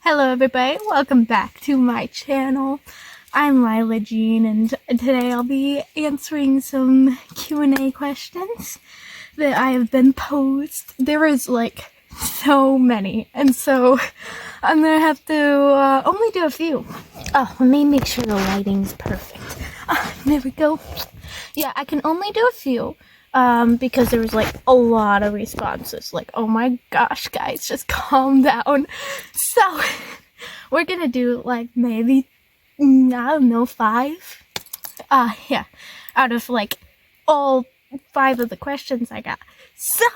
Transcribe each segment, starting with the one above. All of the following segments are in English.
Hello everybody, welcome back to my channel. I'm Lila Jean and today I'll be answering some Q&A questions that I have been posed. There is like so many, and so I'm gonna have to only do a few. Oh, let me make sure the lighting's perfect. There we go. Yeah, I can only do a few. Because there was like a lot of responses, like, oh my gosh guys, just calm down. So we're gonna do like maybe, I don't know, 5 yeah, out of like all 5 of the questions I got. So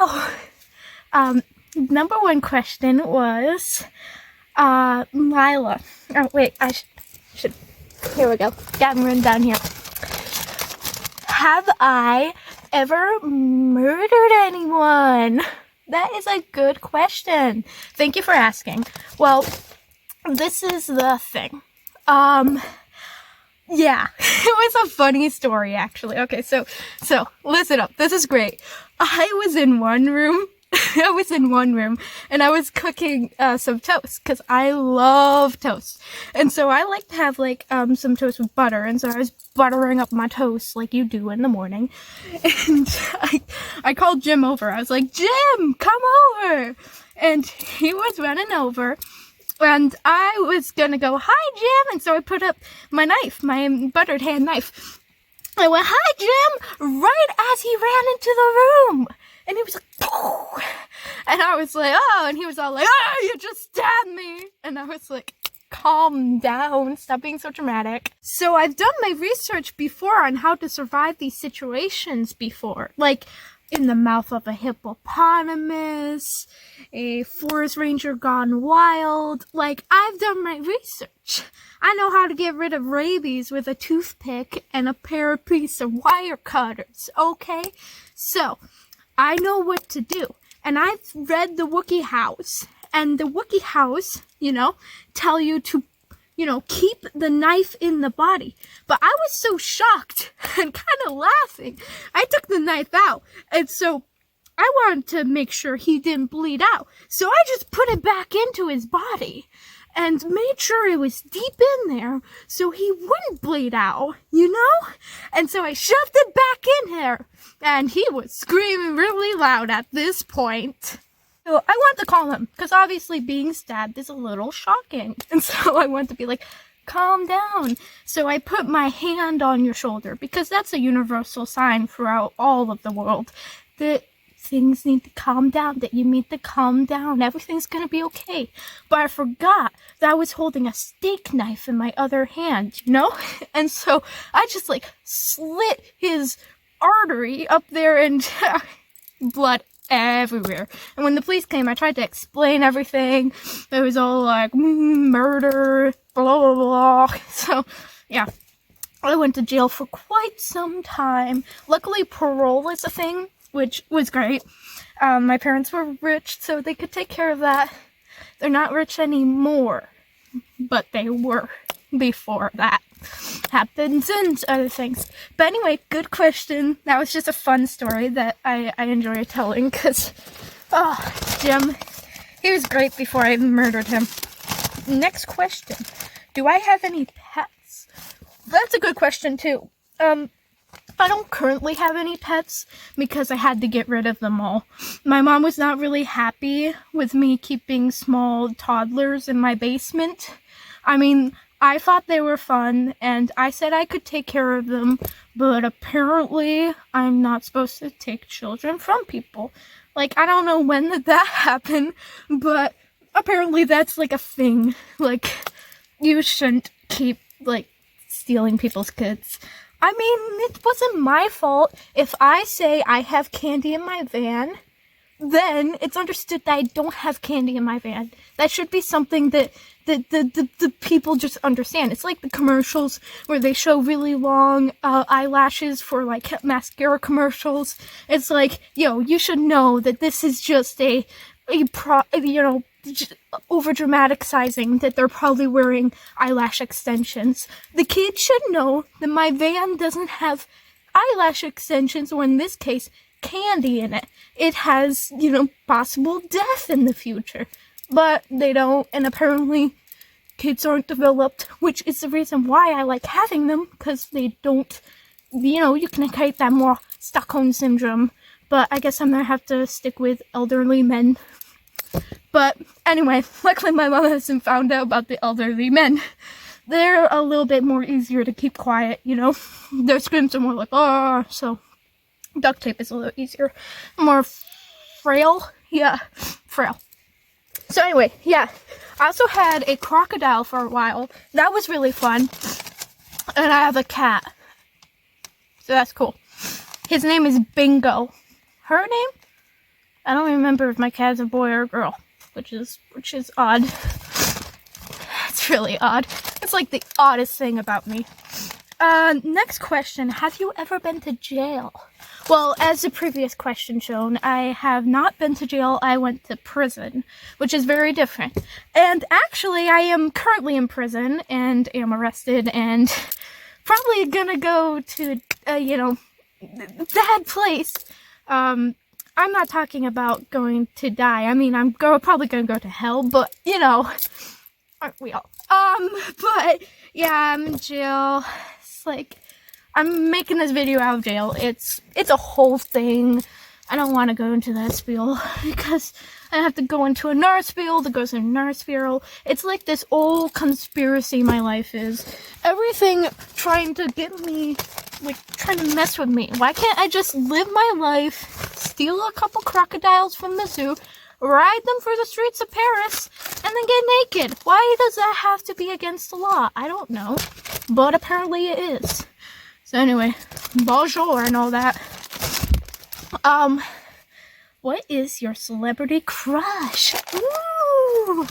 number 1 question was Lila, oh wait, I should here we go, got them written down here. Have I ever murdered anyone? That is a good question. Thank you for asking. Well, this is the thing. Yeah, it was a funny story actually. Okay, so listen up. This is great. I was in one room and I was cooking some toast because I love toast. And so I like to have like some toast with butter, and so I was buttering up my toast like you do in the morning. And I called Jim over. I was like, "Jim, come over." And he was running over. And I was gonna go, "Hi, Jim." And so I put up my knife, my buttered hand knife. I went, "Hi, Jim," right as he ran into the room. And he was like, "Pooh." And I was like, "Oh," and he was all like, "Oh, you just stabbed me." And I was like, calm down, stop being so dramatic. So I've done my research before on how to survive these situations before. Like, in the mouth of a hippopotamus, a forest ranger gone wild. Like, I've done my research. I know how to get rid of rabies with a toothpick and a piece of wire cutters, okay? So, I know what to do. And I've read the Wookiee House. And the Wookiee House, tell you to, keep the knife in the body. But I was so shocked and kind of laughing. I took the knife out. And so I wanted to make sure he didn't bleed out. So I just put it back into his body and made sure it was deep in there so he wouldn't bleed out, And so I shoved it back in there. And he was screaming really loud at this point. So I wanted to call him, because obviously being stabbed is a little shocking. And so I wanted to be like, calm down. So I put my hand on your shoulder, because that's a universal sign throughout all of the world that things need to calm down, that you need to calm down. Everything's going to be okay. But I forgot that I was holding a steak knife in my other hand, And so I just slit his artery up there and blood everywhere. And when the police came, I tried to explain everything. It was all like, murder, blah, blah, blah. So, yeah. I went to jail for quite some time. Luckily, parole is a thing, which was great. My parents were rich, so they could take care of that. They're not rich anymore, but they were before that happens and other things. But anyway, good question. That was just a fun story that I enjoy telling, because Jim, he was great before I murdered him. Next question. Do I have any pets? That's a good question too. I don't currently have any pets because I had to get rid of them all. My mom was not really happy with me keeping small toddlers in my basement. I mean, I thought they were fun, and I said I could take care of them, but apparently I'm not supposed to take children from people. Like, I don't know when did that happen, but apparently that's a thing. You shouldn't keep, stealing people's kids. I mean, it wasn't my fault. If I say I have candy in my van, then it's understood that I don't have candy in my van. That should be something that the people just understand. It's like the commercials where they show really long eyelashes for mascara commercials. It's like, you should know that this is just over dramaticizing that they're probably wearing eyelash extensions. The kids should know that my van doesn't have eyelash extensions, or in this case, candy in it. It has, possible death in the future. But they don't, and apparently kids aren't developed, which is the reason why I like having them, because they don't, you can create that more Stockholm syndrome. But I guess I'm gonna have to stick with elderly men. But anyway, luckily my mom hasn't found out about the elderly men. They're a little bit more easier to keep quiet, Their screams are more like, oh, so duct tape is a little easier. More frail. Yeah, frail. So anyway, yeah. I also had a crocodile for a while. That was really fun. And I have a cat. So that's cool. His name is Bingo. Her name? I don't remember if my cat is a boy or a girl, which is odd. It's really odd. It's like the oddest thing about me. Next question. Have you ever been to jail? Well, as the previous question shown, I have not been to jail. I went to prison, which is very different. And actually, I am currently in prison and am arrested and probably gonna go to, bad place. I'm not talking about going to die. I mean, I'm probably gonna go to hell, but, aren't we all? But, yeah, I'm in jail. It's like, I'm making this video out of jail. It's a whole thing. I don't want to go into that spiel because I have to go into another spiel that goes into another spiel. It's like this old conspiracy my life is. Everything trying to get me, trying to mess with me. Why can't I just live my life, steal a couple crocodiles from the zoo, ride them through the streets of Paris, and then get naked? Why does that have to be against the law? I don't know. But apparently it is. So anyway, bonjour and all that. What is your celebrity crush? Ooh,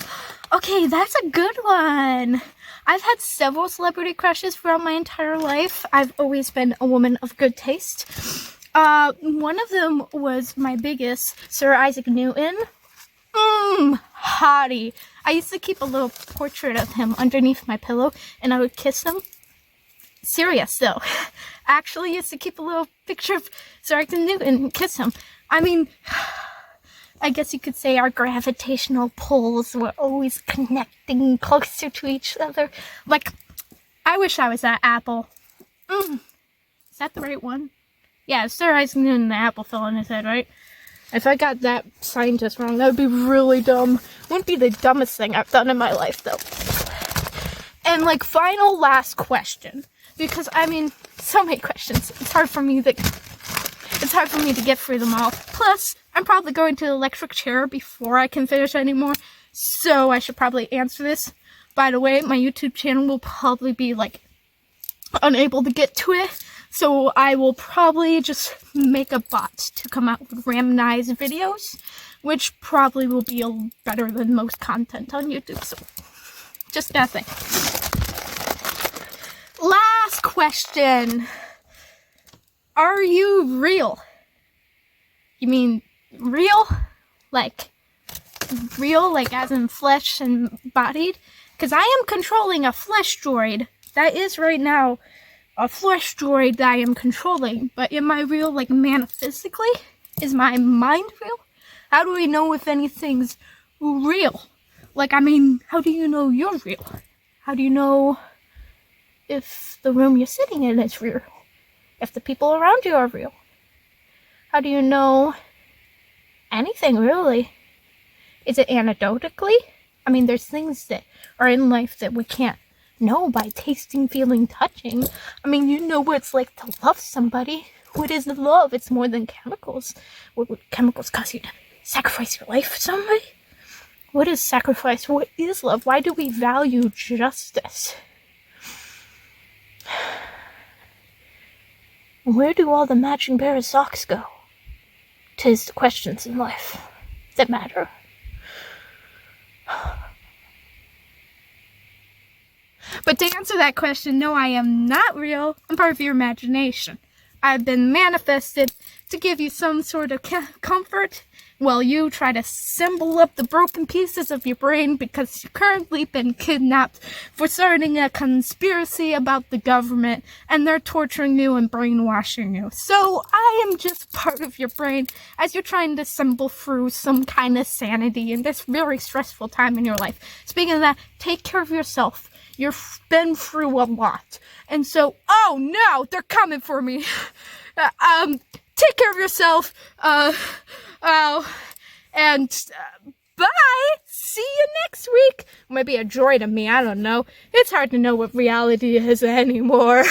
okay, that's a good one. I've had several celebrity crushes throughout my entire life. I've always been a woman of good taste. One of them was my biggest, Sir Isaac Newton. Hottie. I used to keep a little portrait of him underneath my pillow, and I would kiss him. Serious though. Actually used to keep a little picture of Sir Isaac Newton and kiss him. I mean, I guess you could say our gravitational pulls were always connecting closer to each other. Like, I wish I was that apple. Is that the right one? Yeah, Sir Isaac Newton, the apple fell on his head, right? If I got that scientist wrong, that would be really dumb. Wouldn't be the dumbest thing I've done in my life, though. And, final last question. Because, I mean, so many questions. It's hard for me to get through them all. Plus, I'm probably going to the electric chair before I can finish anymore. So, I should probably answer this. By the way, my YouTube channel will probably be, unable to get to it. So, I will probably just make a bot to come out with randomized videos. Which probably will be better than most content on YouTube. So, just gotta think. Last question. Are you real? You mean real? Real, as in flesh and bodied? Because I am controlling a flesh droid. That is right now a flesh droid that I am controlling. But am I real, metaphysically? Is my mind real? How do we know if anything's real? How do you know you're real? How do you know if the room you're sitting in is real? If the people around you are real? How do you know anything, really? Is it anecdotally? I mean, there's things that are in life that we can't know by tasting, feeling, touching. I mean, you know what it's like to love somebody. What is love? It's more than chemicals. What would chemicals cause you to sacrifice your life for somebody? What is sacrifice? What is love? Why do we value justice? Where do all the matching pair of socks go? 'Tis the questions in life that matter. But to answer that question, no, I am not real. I'm part of your imagination. I've been manifested to give you some sort of comfort while you try to assemble up the broken pieces of your brain because you've currently been kidnapped for starting a conspiracy about the government and they're torturing you and brainwashing you. So I am just part of your brain as you're trying to assemble through some kind of sanity in this very stressful time in your life. Speaking of that, take care of yourself. You've been through a lot. And so, oh no, they're coming for me. Take care of yourself. And bye. See you next week. Maybe a droid of me, I don't know. It's hard to know what reality is anymore.